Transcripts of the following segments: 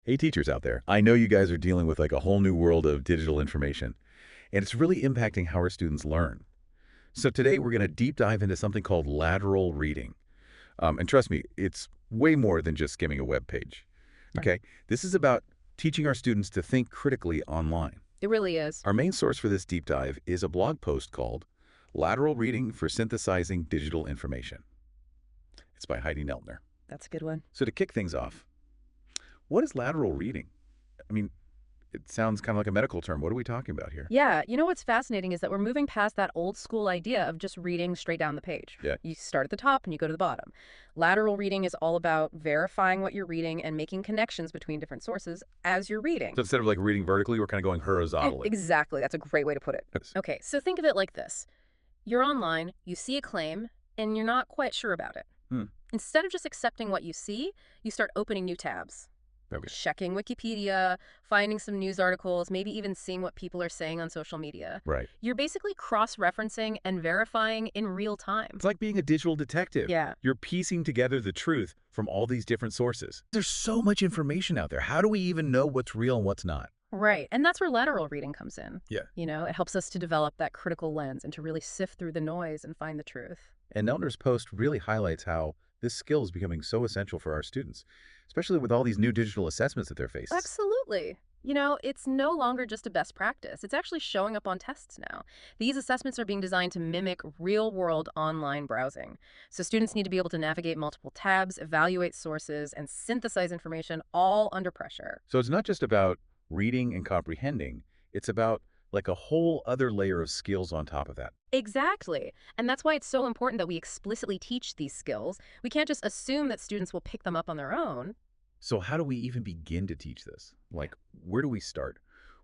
Hey, teachers out there. I know you guys are dealing with like a whole new world of digital information, and it's really impacting how our students learn. So today we're going to deep dive into something called lateral reading. And trust me, it's way more than just skimming a web page. Right. Okay, this is about teaching our students to think critically online. It really is. Our main source for this deep dive is a blog post called Lateral Reading for Synthesizing Digital Information. It's by Heidi Neltner. That's a good one. So to kick things off, what is lateral reading? I mean, it sounds kind of like a medical term. What are we talking about here? Yeah, you know what's fascinating is that we're moving past that old school idea of just reading straight down the page. Yeah. You start at the top and you go to the bottom. Lateral reading is all about verifying what you're reading and making connections between different sources as you're reading. So instead of like reading vertically, we're kind of going horizontally. Exactly. That's a great way to put it. Yes. Okay, so think of it like this. You're online, you see a claim, and you're not quite sure about it. Hmm. Instead of just accepting what you see, you start opening new tabs. Okay. Checking Wikipedia, finding some news articles, maybe even seeing what people are saying on social media. Right. You're basically cross-referencing and verifying in real time. It's like being a digital detective. Yeah. You're piecing together the truth from all these different sources. There's so much information out there. How do we even know what's real and what's not? Right. And that's where lateral reading comes in. Yeah. You know, it helps us to develop that critical lens and to really sift through the noise and find the truth. And Neltner's post really highlights how this skill is becoming so essential for our students, especially with all these new digital assessments that they're facing. Absolutely. You know, it's no longer just a best practice. It's actually showing up on tests now. These assessments are being designed to mimic real-world online browsing. So students need to be able to navigate multiple tabs, evaluate sources, and synthesize information all under pressure. So it's not just about reading and comprehending. It's about like a whole other layer of skills on top of that. Exactly. And that's why it's so important that we explicitly teach these skills. We can't just assume that students will pick them up on their own. So how do we even begin to teach this? Like, where do we start?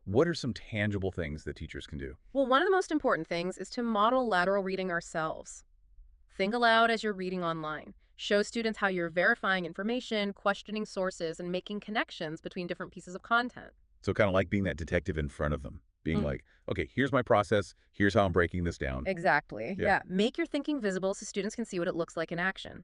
What are some tangible things that teachers can do? Well, one of the most important things is to model lateral reading ourselves. Think aloud as you're reading online. Show students how you're verifying information, questioning sources, and making connections between different pieces of content. So kind of like being that detective in front of them, being Mm. like, okay, here's my process. Here's how I'm breaking this down. Exactly. Yeah. Yeah. Make your thinking visible so students can see what it looks like in action.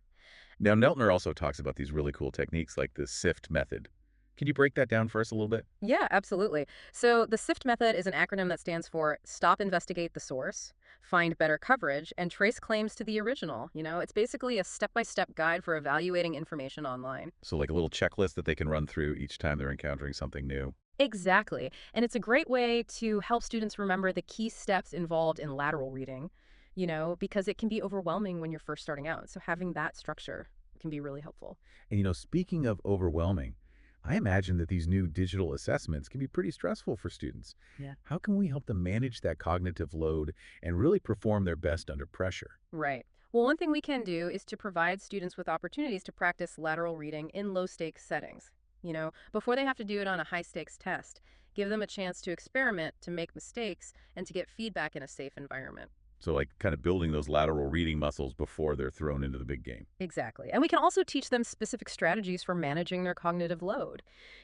Now, Neltner also talks about these really cool techniques like the SIFT method. Can you break that down for us a little bit? Yeah, absolutely. So the SIFT method is an acronym that stands for Stop, Investigate the Source, Find Better Coverage, and Trace Claims to the Original. You know, it's basically a step-by-step guide for evaluating information online. So like a little checklist that they can run through each time they're encountering something new. Exactly. And it's a great way to help students remember the key steps involved in lateral reading, you know, because it can be overwhelming when you're first starting out. So having that structure can be really helpful. And speaking of overwhelming, I imagine that these new digital assessments can be pretty stressful for students. Yeah. How can we help them manage that cognitive load and really perform their best under pressure? Right. Well, one thing we can do is to provide students with opportunities to practice lateral reading in low-stakes settings. You know, before they have to do it on a high-stakes test, give them a chance to experiment, to make mistakes, and to get feedback in a safe environment. So like kind of building those lateral reading muscles before they're thrown into the big game. Exactly. And we can also teach them specific strategies for managing their cognitive load.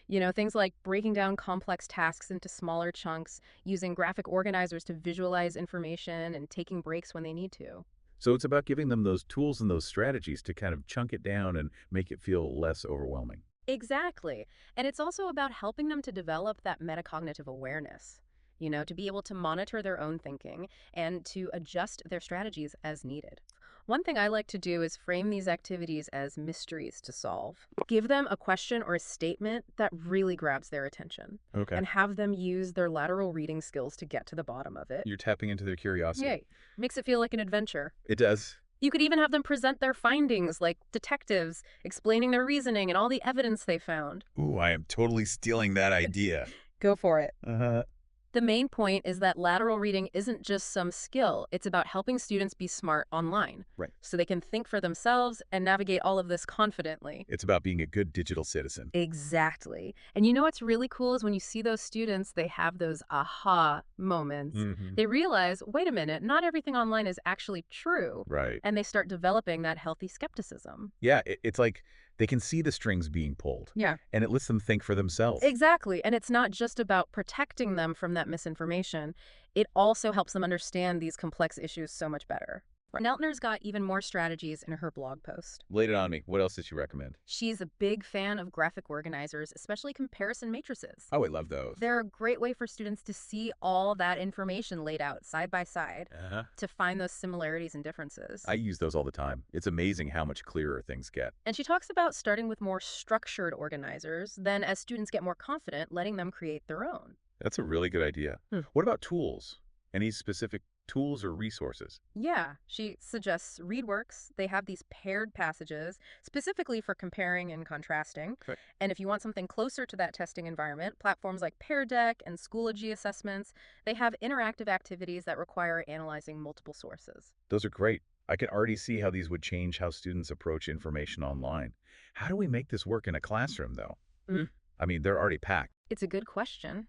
You know, things like breaking down complex tasks into smaller chunks, using graphic organizers to visualize information, and taking breaks when they need to. So it's about giving them those tools and those strategies to kind of chunk it down and make it feel less overwhelming. Exactly. And it's also about helping them to develop that metacognitive awareness, you know, to be able to monitor their own thinking and to adjust their strategies as needed. One thing I like to do is frame these activities as mysteries to solve. Give them a question or a statement that really grabs their attention Okay. and have them use their lateral reading skills to get to the bottom of it. You're tapping into their curiosity. Yay. Makes it feel like an adventure. It does. You could even have them present their findings like detectives, explaining their reasoning and all the evidence they found. Ooh, I am totally stealing that idea. Go for it. Uh-huh. The main point is that lateral reading isn't just some skill. It's about helping students be smart online. Right. So they can think for themselves and navigate all of this confidently. It's about being a good digital citizen. Exactly. And you know what's really cool is when you see those students, they have those aha moments. Mm-hmm. They realize, wait a minute, not everything online is actually true. Right. And they start developing that healthy skepticism. Yeah, it's like they can see the strings being pulled. Yeah. And it lets them think for themselves. Exactly. And it's not just about protecting them from that misinformation. It also helps them understand these complex issues so much better. Neltner's got even more strategies in her blog post. Laid it on me. What else does she recommend? She's a big fan of graphic organizers, especially comparison matrices. Oh, I love those. They're a great way for students to see all that information laid out side by side Uh-huh. to find those similarities and differences. I use those all the time. It's amazing how much clearer things get. And she talks about starting with more structured organizers, then as students get more confident, letting them create their own. That's a really good idea. What about tools? Any specific tools or resources? Yeah, she suggests ReadWorks. They have these paired passages specifically for comparing and contrasting. Okay. And if you want something closer to that testing environment, platforms like Pear Deck and Schoology assessments, they have interactive activities that require analyzing multiple sources. Those are great. I can already see how these would change how students approach information online. How do we make this work in a classroom, though? Mm. I mean, they're already packed. It's a good question.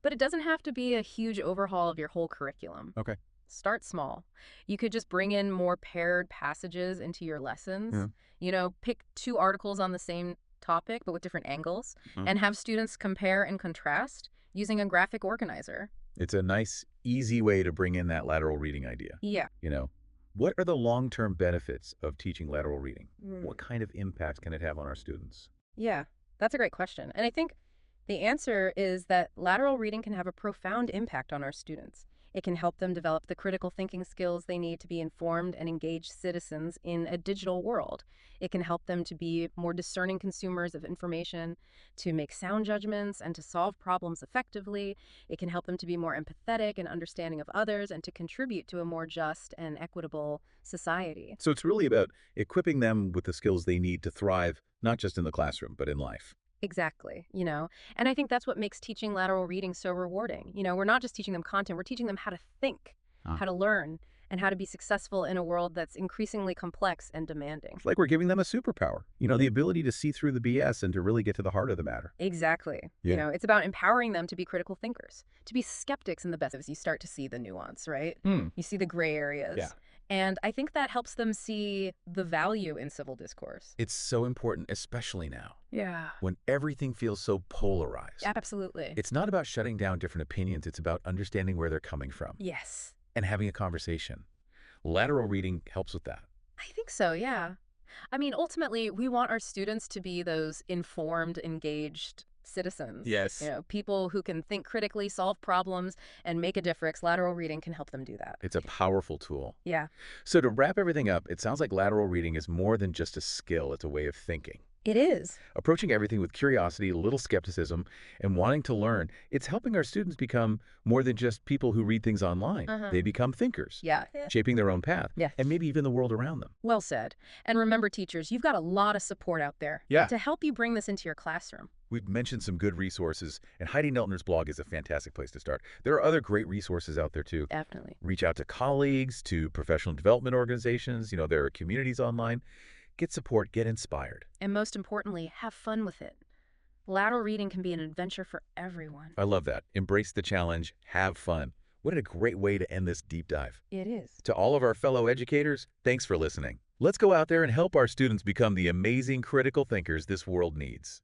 But it doesn't have to be a huge overhaul of your whole curriculum. Okay. Start small. You could just bring in more paired passages into your lessons. Yeah. Pick two articles on the same topic, but with different angles, Mhm. and have students compare and contrast using a graphic organizer. It's a nice, easy way to bring in that lateral reading idea. Yeah. What are the long-term benefits of teaching lateral reading? What kind of impact can it have on our students? Yeah, that's a great question. And I think the answer is that lateral reading can have a profound impact on our students. It can help them develop the critical thinking skills they need to be informed and engaged citizens in a digital world. It can help them to be more discerning consumers of information, to make sound judgments, and to solve problems effectively. It can help them to be more empathetic and understanding of others and to contribute to a more just and equitable society. So it's really about equipping them with the skills they need to thrive, not just in the classroom, but in life. Exactly, and I think that's what makes teaching lateral reading so rewarding. We're not just teaching them content, we're teaching them how to think, how to learn, and how to be successful in a world that's increasingly complex and demanding. It's like we're giving them a superpower, the ability to see through the BS and to really get to the heart of the matter. Exactly. Yeah. It's about empowering them to be critical thinkers, to be skeptics in the best as you start to see the nuance, right? You see the gray areas. Yeah. And I think that helps them see the value in civil discourse. It's so important, especially now, Yeah. when everything feels so polarized. Absolutely. It's not about shutting down different opinions. It's about understanding where they're coming from Yes. and having a conversation. Lateral reading helps with that. I think so, yeah. I mean, ultimately, we want our students to be those informed, engaged citizens. Yes. People who can think critically, solve problems, and make a difference. Lateral reading can help them do that. It's a powerful tool. Yeah, So to wrap everything up, it sounds like lateral reading is more than just a skill. It's a way of thinking. it is. Approaching everything with curiosity, a little skepticism, and wanting to learn. It's helping our students become more than just people who read things online. They become thinkers, Yeah. shaping their own path, Yeah. and maybe even the world around them. Well said. And remember, teachers, you've got a lot of support out there Yeah. to help you bring this into your classroom. We've mentioned some good resources, and Heidi Neltner's blog is a fantastic place to start. There are other great resources out there, too. Definitely. Reach out to colleagues, to professional development organizations. There are communities online. Get support, get inspired. And most importantly, have fun with it. Lateral reading can be an adventure for everyone. I love that. Embrace the challenge, have fun. What a great way to end this deep dive. It is. To all of our fellow educators, thanks for listening. Let's go out there and help our students become the amazing critical thinkers this world needs.